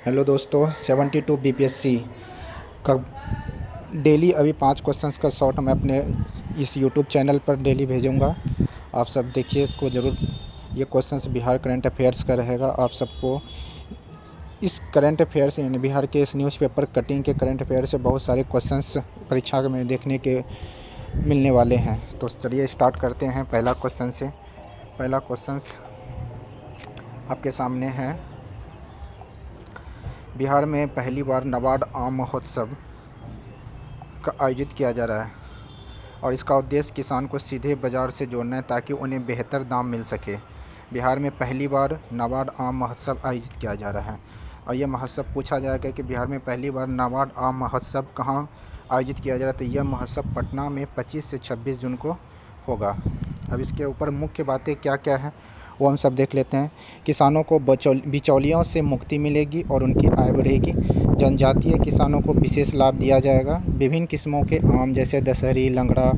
Hello दोस्तों, 72 BPSC का daily अभी 5 क्वेश्चंस का शॉर्ट मैं अपने इस यूट्यूब चैनल पर डेली भेजूंगा। आप सब देखिए इसको ज़रूर। ये क्वेश्चंस बिहार करंट अफेयर्स का रहेगा। आप सबको इस करंट अफेयर्स यानी बिहार के इस न्यूज़पेपर कटिंग के करंट अफेयर से बहुत सारे क्वेश्चंस परीक्षा में देखने के मिलने वाले हैं। तो चलिए स्टार्ट करते हैं पहला क्वेश्चन से। पहला क्वेश्चंस आपके सामने है। बिहार में पहली बार नाबार्ड आम महोत्सव का आयोजित किया जा रहा है और इसका उद्देश्य किसान को सीधे बाज़ार से जोड़ना है ताकि उन्हें बेहतर दाम मिल सके। बिहार में पहली बार नाबार्ड आम महोत्सव आयोजित किया जा रहा है और यह महोत्सव पूछा जाएगा कि बिहार में पहली बार नाबार्ड आम महोत्सव कहाँ आयोजित किया जा रहा है। तो यह महोत्सव पटना में 25 से 26 जून को होगा। अब इसके ऊपर मुख्य बातें क्या क्या हैं वो हम सब देख लेते हैं। किसानों को बिचौलियों से मुक्ति मिलेगी और उनकी आय बढ़ेगी। जनजातीय किसानों को विशेष लाभ दिया जाएगा। विभिन्न किस्मों के आम जैसे दशहरी, लंगड़ा,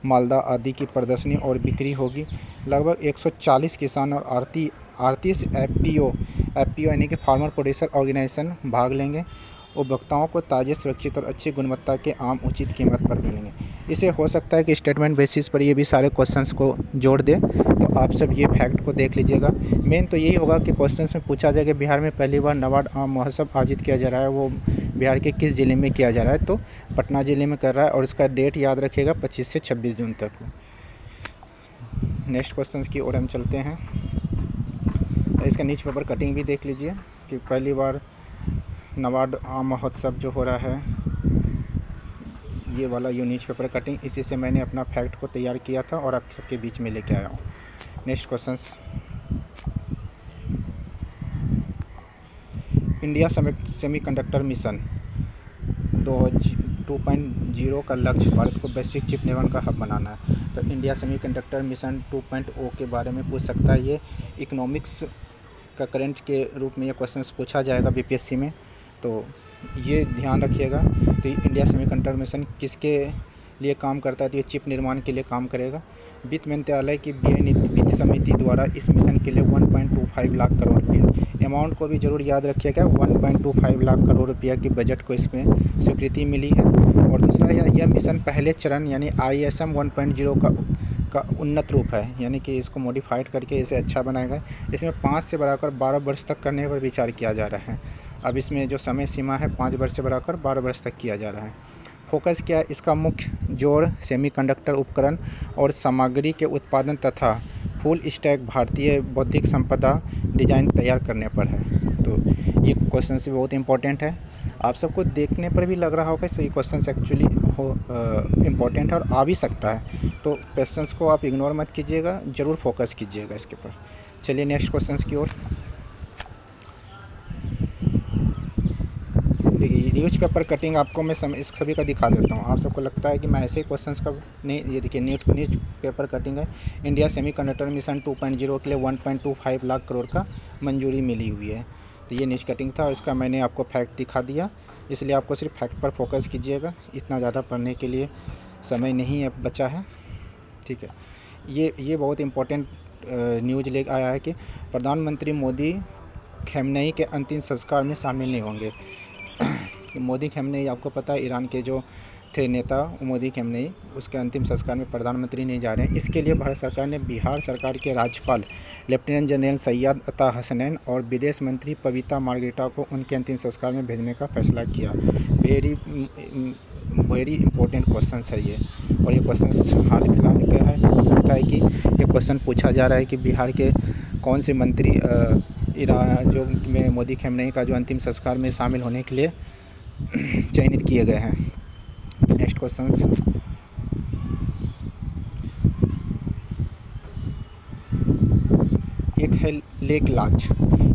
मालदा आदि की प्रदर्शनी और बिक्री होगी। लगभग 140 किसान और 38 एफपीओ यानी कि फार्मर प्रोड्यूसर ऑर्गेनाइजेशन भाग लेंगे। उपभोक्ताओं को ताज़े, सुरक्षित और अच्छी गुणवत्ता के आम उचित कीमत पर मिलेंगे। इसे हो सकता है कि स्टेटमेंट बेसिस पर ये भी सारे क्वेश्चंस को जोड़ दे, तो आप सब ये फैक्ट को देख लीजिएगा। मेन तो यही होगा कि क्वेश्चंस में पूछा जाए कि बिहार में पहली बार नाबार्ड आम महोत्सव आयोजित किया जा रहा है, वो बिहार के किस ज़िले में किया जा रहा है। तो पटना ज़िले में कर रहा है और इसका डेट याद रखिएगा 25 से 26 जून तक। नेक्स्ट क्वेश्चन की ओर हम चलते हैं। इसका न्यूज़पेपर कटिंग भी देख लीजिए कि पहली बार नाबार्ड आम महोत्सव जो हो रहा है, ये वाला न्यूज़पेपर कटिंग, इसी से मैंने अपना फैक्ट को तैयार किया था और आप सबके बीच में लेके आया हूँ। Next questions. India semiconductor mission 2.0 का लक्ष्य भारत को वैश्विक चिप निर्माण का हब बनाना है। तो इंडिया सेमीकंडक्टर मिशन 2.0 के बारे में पूछ सकता है। ये इकोनॉमिक्स का करंट के रूप में ये क्वेश्चंस पूछा जाएगा बीपीएससी में, तो ये ध्यान रखिएगा। तो इंडिया सेमीकंडक्टर मिशन किसके लिए काम करता है, तो ये चिप निर्माण के लिए काम करेगा। वित्त मंत्रालय की व्यय वित्त समिति द्वारा इस मिशन के लिए 1.25 लाख करोड़ रुपया, अमाउंट को भी जरूर याद रखिएगा। 1.25 लाख करोड़ रुपया की बजट को इसमें स्वीकृति मिली है। और दूसरा यह मिशन पहले चरण यानी ISM 1.0 का उन्नत रूप है, यानी कि इसको मॉडिफाइड करके इसे अच्छा बनाएगा। इसमें 5 से बढ़ाकर 12 वर्ष तक करने पर विचार किया जा रहा है। अब इसमें जो समय सीमा है 5 वर्ष से बढ़ाकर 12 वर्ष तक किया जा रहा है। फोकस क्या है इसका? मुख्य जोर सेमीकंडक्टर उपकरण और सामग्री के उत्पादन तथा फुल स्टैक भारतीय बौद्धिक संपदा डिज़ाइन तैयार करने पर है। तो ये क्वेश्चन भी बहुत इंपॉर्टेंट है। आप सबको देखने पर भी लग रहा होगा सही क्वेश्चन एक्चुअली इम्पोर्टेंट है और आ भी सकता है। तो क्वेश्चंस को आप इग्नोर मत कीजिएगा, ज़रूर फोकस कीजिएगा इसके ऊपर। चलिए नेक्स्ट क्वेश्चन की ओर। देखिए न्यूज़पेपर कटिंग आपको मैं इस सभी का दिखा देता हूँ। आप सबको लगता है कि मैं ऐसे क्वेश्चंस का नहीं, ये देखिए न्यूज़पेपर कटिंग है। इंडिया सेमीकंडक्टर मिशन 2.0 के लिए 1.25 लाख करोड़ का मंजूरी मिली हुई है। तो ये न्यूज़ कटिंग था, इसका मैंने आपको फैक्ट दिखा दिया, इसलिए आपको सिर्फ फैक्ट पर फोकस कीजिएगा। इतना ज़्यादा पढ़ने के लिए समय नहीं है बचा है, ठीक है। ये बहुत इम्पोर्टेंट न्यूज़ ले आया है कि प्रधानमंत्री मोदी खamenei के अंतिम संस्कार में शामिल नहीं होंगे। मोदी खamenei आपको पता है ईरान के जो थे नेता मोदी खamenei, उसके अंतिम संस्कार में प्रधानमंत्री नहीं जा रहे हैं। इसके लिए भारत सरकार ने बिहार सरकार के राज्यपाल लेफ्टिनेंट जनरल सैयद अता हसनैन और विदेश मंत्री पविता मार्गरेटा को उनके अंतिम संस्कार में भेजने का फैसला किया। वेरी इंपॉर्टेंट क्वेश्चन है ये, और ये क्वेश्चन हाल फिलहाल का है। हो सकता है कि ये क्वेश्चन पूछा जा रहा है कि बिहार के कौन से मंत्री ईरान जो में मोदी खamenei का जो अंतिम संस्कार में शामिल होने के लिए चयनित किए गए हैं। Next question. एक है लेक लाच।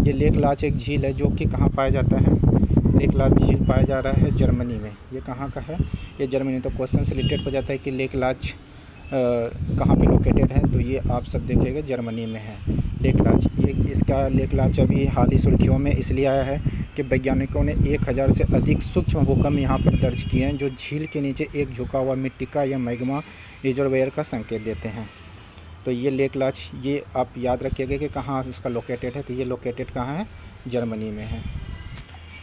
ये लेक लाच एक झील है जो कि कहाँ पाया जाता है? लेक लाच झील पाया जा रहा है जर्मनी में। ये कहाँ का है? ये जर्मनी। तो क्वेश्चन से रिलेटेड हो जाता है कि लेक लाच कहाँ पे लोकेटेड है, तो ये आप सब देखिएगा जर्मनी में है लेक लाच। ये इसका लेक लाच अभी हाल ही सुर्खियों में इसलिए आया है कि वैज्ञानिकों ने 1000 से अधिक सूक्ष्म भूकंप यहाँ पर दर्ज किए हैं जो झील के नीचे एक झुका हुआ मिट्टी का या मैग्मा रिजर्वायर का संकेत देते हैं। तो ये लेक लाच, ये आप याद रखिएगा कि कहाँ इसका लोकेटेड है। तो ये लोकेटेड कहाँ है? जर्मनी में है।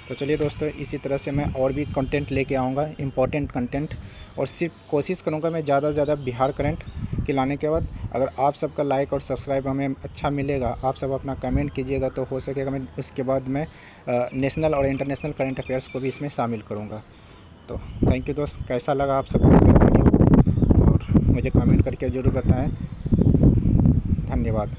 तो चलिए दोस्तों, इसी तरह से मैं और भी कंटेंट लेके आऊँगा, इम्पोर्टेंट कंटेंट, और सिर्फ कोशिश करूँगा मैं ज़्यादा से ज़्यादा बिहार करंट के लाने के बाद। अगर आप सबका लाइक और सब्सक्राइब हमें अच्छा मिलेगा, आप सब अपना कमेंट कीजिएगा, तो हो सकेगा मैं उसके बाद मैं नेशनल और इंटरनेशनल करंट अफेयर्स को भी इसमें शामिल करूँगा। तो थैंक यू दोस्त, कैसा लगा आप सबको वीडियो, और मुझे कमेंट करके ज़रूर बताएँ। धन्यवाद।